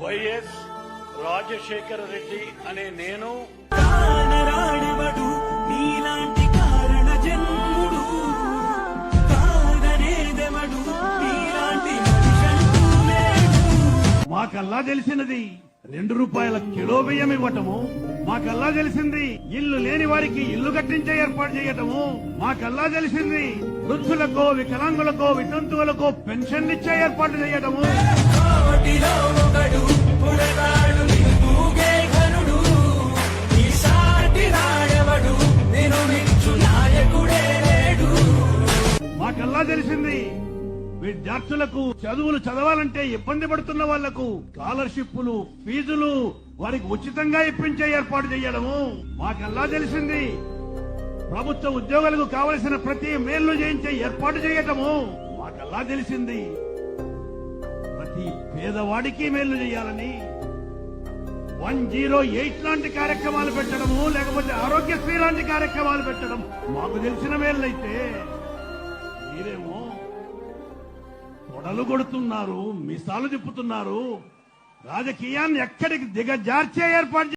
YS Rajasekhara Reddy అనే నేను కానరాడెవడు నీలాంటి కారణ జన్ముడు కాదనేదెవడు నీలాంటి మనిషంటూ లేడు. మాకల్లా తెలిసినది 2 రూపాయల కిలో బియ్యం ఇవ్వటము, మాకల్లా తెలిసింది ఇల్లు లేని వారికి ఇల్లు కట్టించే ఏర్పాటు చేయటము, మాకల్లా తెలిసింది వృద్ధులకో వికలాంగులకో వితంతువులకో పెన్షన్ ఇచ్చే ఏర్పాటు చేయటము. కోటిలో ఒకడు పుడతాడు నిలుగే ఘనుడు నీ సాటి రాడెవడు నేను మిచ్చు నాయకుడే లేడు. మాకల్లా తెలిసింది విద్యార్థులకు చదువులు చదవాలంటే ఇబ్బంది పడుతున్న వాళ్లకు స్కాలర్షిప్లు ఫీజులు వారికి ఉచితంగా ఇప్పించే ఏర్పాటు చేయడము. మాకల్లా తెలిసింది ప్రభుత్వ ఉద్యోగులకు కావలసిన ప్రతి మేలు చేయించే ఏర్పాటు చేయటము. మాకల్లా తెలిసింది ప్రతి పేదవాడికి మేలు చేయాలని 108 లాంటి కార్యక్రమాలు పెట్టడము, లేకపోతే ఆరోగ్యశ్రీ లాంటి కార్యక్రమాలు పెట్టడం మాకు తెలిసిన మేళ్ళైతే మీరేమో కొడలు కొడుతున్నారు, మిసాలు తిప్పుతున్నారు, రాజకీయాన్ని ఎక్కడికి దిగజార్చే ఏర్పాటు